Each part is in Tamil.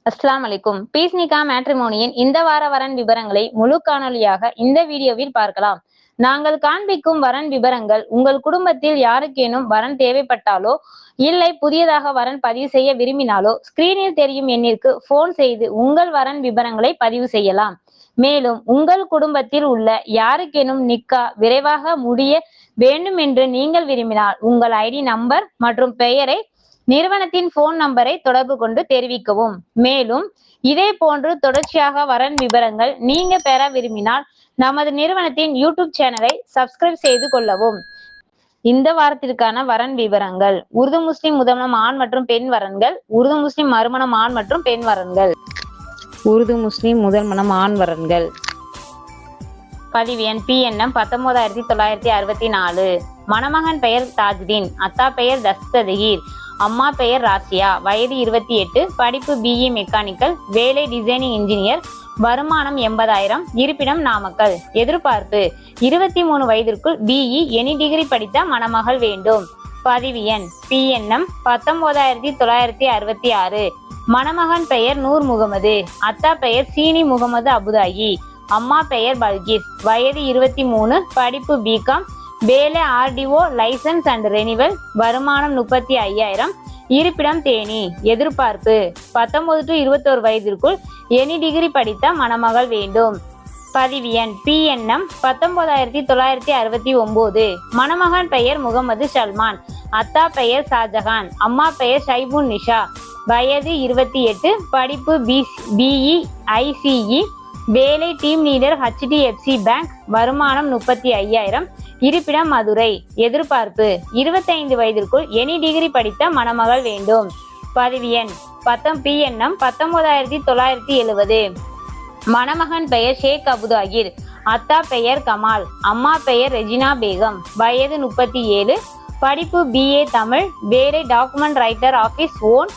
அஸ்ஸலாமு அலைக்கும். பீஸ் நிக்கா மேட்ரிமோனியின் இந்த வார வரன் விவரங்களை முழு காணொலியாக இந்த வீடியோவில் பார்க்கலாம். நாங்கள் காண்பிக்கும் வரன் விவரங்கள் உங்கள் குடும்பத்தில் யாருக்கேனும் வரன் தேவைப்பட்டாலோ இல்லை புதியதாக வரன் பதிவு செய்ய விரும்பினாலோ ஸ்கிரீனில் தெரியும் எண்ணிற்கு போன் செய்து உங்கள் வரன் விவரங்களை பதிவு செய்யலாம். மேலும் உங்கள் குடும்பத்தில் உள்ள யாருக்கேனும் நிக்கா விரைவாக முடிய வேண்டும் என்று நீங்கள் விரும்பினால் உங்கள் ஐடி நம்பர் மற்றும் பெயரை நிறுவனத்தின் போன் நம்பரை தொடர்பு கொண்டு தெரிவிக்கவும். மேலும் இதே போன்று தொடர்ச்சியாக வரன் விவரங்கள் நீங்க பெற விரும்பினால் நமது நிறுவனத்தின் யூடியூப் சேனலை சப்ஸ்கிரைப் செய்து கொள்ளவும். இந்த வாரத்திற்கான வரன் விவரங்கள்: உருது முஸ்லிம் முதல்மணம் ஆண் மற்றும் பெண் வரன்கள், உருது முஸ்லிம் மறுமணம் ஆண் மற்றும் பெண் வரன்கள். உருது முஸ்லிம் முதல்மணம் ஆண் வரன்கள். பதிவு எண் PNM 19964. மணமகன் பெயர் தாஜ்தீன், அத்தா பெயர் தஸ்தகீர், அம்மா பெயர் ராசியா, வயது 28, படிப்பு BE மெக்கானிக்கல், வேலை டிசைனிங் இன்ஜினியர், வருமானம் 80,000, இருப்பிடம் நாமக்கல். எதிர்பார்ப்பு 23 வயதிற்குள் BE எனி டிகிரி படித்த மணமகள் வேண்டும். பதிவு எண் PNM 19966. மணமகன் பெயர் நூர் முகமது, அத்தா பெயர் சீனி முகமது அபுதாயி, அம்மா பெயர் பல்கிஸ், வயது 23, படிப்பு BCom, வேலை RDO லைசன்ஸ் அண்ட் ரெனிவல், வருமானம் 35,000, இருப்பிடம் தேனி. எதிர்பார்ப்பு 19 to 21 வயதிற்குள் எனி டிகிரி படித்த மணமகள் வேண்டும். பதிவு எண் PNM 19969. மணமகன் பெயர் முகமது சல்மான், அத்தா பெயர் ஷாஜஹான், அம்மா பெயர் ஷைபுன் நிஷா, வயது 28, படிப்பு BE ICE, வேலை டீம் லீடர் HDFC பேங்க், வருமானம் 35,000, இருப்பிடம் மதுரை. எதிர்பார்ப்பு 25 வயதிற்குள் எனி டிகிரி படித்த மணமகள் வேண்டும். பதிவு எண் PNM 19970. மணமகன் பெயர் ஷேக் அபுதாகிர், அத்தா பெயர் கமால், அம்மா பெயர் ரெஜினா பேகம், வயது 37, படிப்பு BA தமிழ், வேலை டாக்குமெண்ட் ரைட்டர் ஆபீஸ் ஓன்,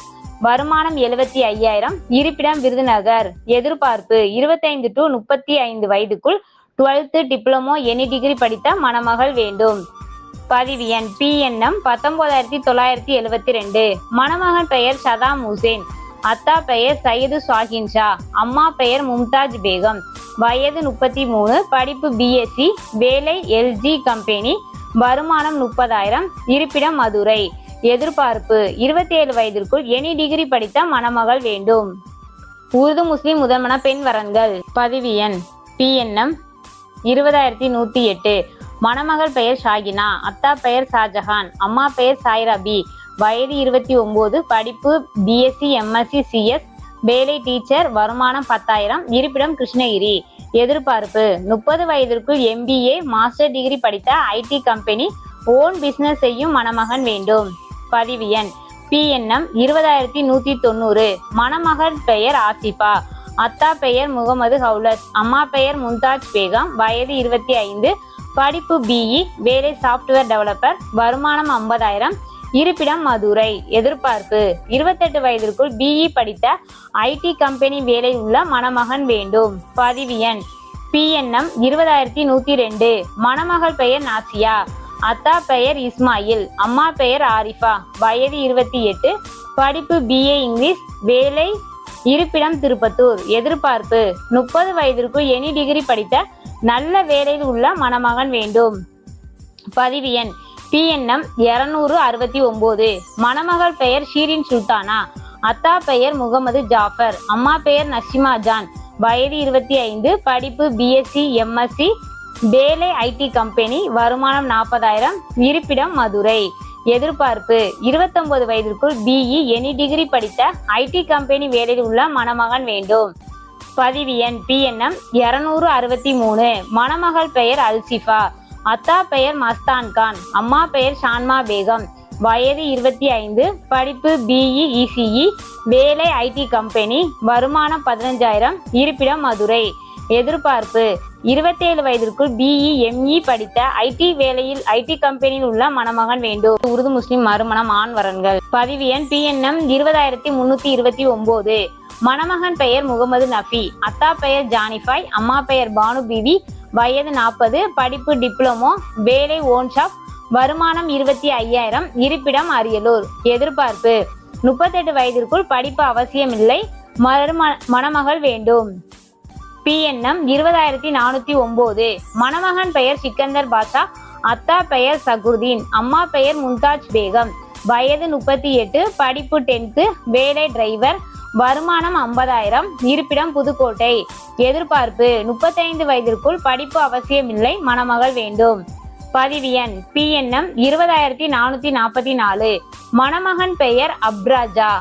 வருமானம் 75,000, இருப்பிடம் விருதுநகர். எதிர்பார்ப்பு 25 to 35 வயதுக்குள் 12th diploma any degree படித்த மணமகள் வேண்டும். பதிவு எண் PNM 19972. மணமகன் பெயர் சதாம் ஹுசேன், அத்தா பெயர் சையது ஷாஹின் ஷா, அம்மா பெயர் மும்தாஜ் பேகம், வயது 33, படிப்பு BSc, வேலை LG கம்பெனி, வருமானம் 30,000, இருப்பிடம் மதுரை. எதிர்பார்ப்பு 27 வயதிற்குள் எனி டிகிரி படித்த மணமகள் வேண்டும். உருது முஸ்லிம் முதல்மண பெண் வரன்கள். பதிவு எண் PNM 20108. மணமகள் பெயர் ஷாகினா, அத்தா பெயர் ஷாஜஹான், அம்மா பெயர் சாய்ராபி, வயது 29, படிப்பு BSc MSc CS, வேலை டீச்சர், வருமானம் 10,000, இருப்பிடம் கிருஷ்ணகிரி. எதிர்பார்ப்பு 30 வயதிற்குள் MBA மாஸ்டர் டிகிரி படித்த IT கம்பெனி ஓன் பிசினஸ் செய்யும் மணமகன் வேண்டும். பதிவு எண் PNM 20190. மணமகள் பெயர் ஆசிஃபா, அத்தா பெயர் முகமது ஹவுலத், அம்மா பெயர் மும்தாஜ் பேகம், வயது 25, படிப்பு BE, வேலை சாப்ட்வேர் டெவலப்பர், வருமானம் 50,000, இருப்பிடம் மதுரை. எதிர்பார்ப்பு 28 வயதிற்குள் BE படித்த IT கம்பெனி வேலை உள்ள மணமகன் வேண்டும். பதிவு எண் PNM 20102. மணமகள் பெயர் நாசியா, அத்தா பெயர் இஸ்மாயில், அம்மா பெயர் ஆரிஃபா, வயது 28, படிப்பு BA இங்கிலீஷ், வேலை இருப்பிடம் திருப்பத்தூர். எதிர்பார்ப்பு 30 வயதிற்குள் எனி டிகிரி படித்த நல்ல வேலையில் உள்ள மணமகன் வேண்டும். பதிவு எண் PNM 269. மணமகள் பெயர் ஷீரின் சுல்தானா, அத்தா பெயர் முகமது ஜாஃபர், அம்மா பெயர் நசிமா ஜான், வயது 25, படிப்பு BSc MSc, வேலை IT கம்பெனி, வருமானம் 40,000, இருப்பிடம் மதுரை. எதிர்பார்ப்பு 29 வயதிற்குள் BE எனி டிகிரி படித்த IT கம்பெனி வேலையில் உள்ள மணமகன் வேண்டும். பதிவு எண் PNM 263. மணமகள் பெயர் அல்சிஃபா, அத்தா பெயர் மஸ்தான் கான், அம்மா பெயர் ஷான்மா பேகம், வயது 25, படிப்பு BE ECE, வேலை IT கம்பெனி, வருமானம் 15,000, இருப்பிடம் மதுரை. எதிர்பார்ப்பு 27 வயதிற்குள் BE ME படித்த IT வேலையில் IT கம்பெனியில் உள்ள மணமகன் வேண்டும். உருது முஸ்லிம் மறுமணம் ஆண் வரன்கள். பதிவு எண் PNM 20329. மணமகன் பெயர் முகமது நஃபி, அத்தா பெயர் ஜானிஃபாய், அம்மா பெயர் பானு பிவி, வயது 40, படிப்பு டிப்ளமோ, வேலை ஓன் ஷாப், வருமானம் 25,000, இருப்பிடம் அரியலூர். எதிர்பார்ப்பு 38 வயதிற்குள் படிப்பு அவசியமில்லை, மணமகள் வேண்டும். PNM 20409. மணமகன் பெயர் சிக்கந்தர் பாஷா, அத்தா பெயர் சகுர்தீன், அம்மா பெயர் மும்தாஜ் பேகம், வயது 38, படிப்பு 10th, வேலை டிரைவர், வருமானம் 50,000, இருப்பிடம் புதுக்கோட்டை. எதிர்பார்ப்பு 35 வயதிற்குள், படிப்பு அவசியமில்லை, மணமகள் வேண்டும். பதிவு எண் PNM 20444. மணமகன் பெயர் அப்ராஜா,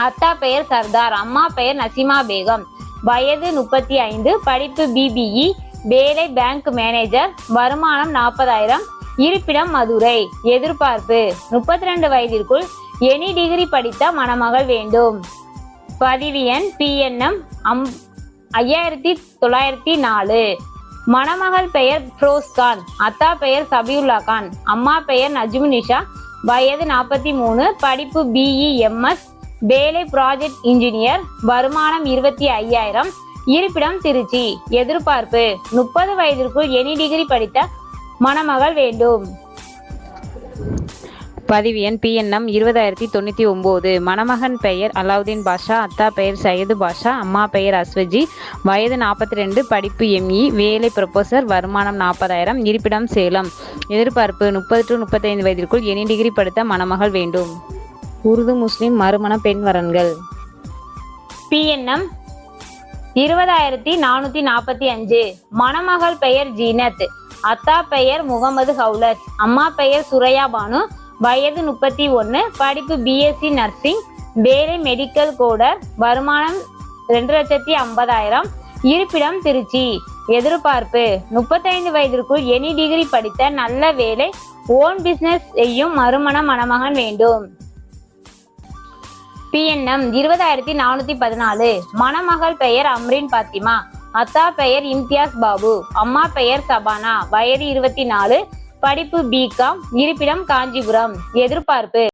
அத்தா பெயர் சர்தார், அம்மா பெயர் நசீமா பேகம், வயது 35, படிப்பு BBE, வேலை பேங்க் மேனேஜர், வருமானம் 40,000, இருப்பிடம் மதுரை. எதிர்பார்ப்பு 32 வயதிற்குள் எனி டிகிரி படித்த மணமகள் வேண்டும். பதிவு எண் PNM 5904. மணமகள் பெயர் ஃபிரோஸ்கான், அத்தா பெயர் சபியுல்லா கான், அம்மா பெயர் நஜ்முனிஷா, வயது 43, படிப்பு BEMS, வேலை ப்ராஜெக்ட் இன்ஜினியர், வருமானம் 25,000, இருப்பிடம் திருச்சி. எதிர்பார்ப்பு 30 வயதிற்குள் எனி டிகிரி படித்த மணமகள் வேண்டும். பதிவு எண் PNM 20099. மணமகன் பெயர் அலாவுதீன் பாஷா, அத்தா பெயர் சையது பாஷா, அம்மா பெயர் அஸ்வஜி, வயது 42, படிப்பு ME, வேலை ப்ரொபோசர், வருமானம் 40,000, இருப்பிடம் சேலம். எதிர்பார்ப்பு 30 to 35 வயதிற்குள் எனி டிகிரி படித்த மணமகள் வேண்டும். உருது முஸ்லிம் மறுமண பெண் வரன்கள். PNM 20445. மணமகள் பெயர் ஜீனத், அத்தா பெயர் முகமது ஹவுலத், அம்மா பெயர் சுரையா பானு, வயது 31, படிப்பு BSc நர்சிங், வேலை மெடிக்கல் கோடர், வருமானம் 2,50,000, இருப்பிடம் திருச்சி. எதிர்பார்ப்பு 35 வயதிற்குள் எனி டிகிரி படித்த நல்ல வேலை, ஓன் பிசினஸ் செய்யும் மணமகன் வேண்டும். PNM 20414. மணமகள் பெயர் அம்ரின் பாத்திமா, அத்தா பெயர் இம்தியாஸ் பாபு, அம்மா பெயர் சபானா, வயது 24, படிப்பு BCom, இருப்பிடம் காஞ்சிபுரம். எதிர்பார்ப்பு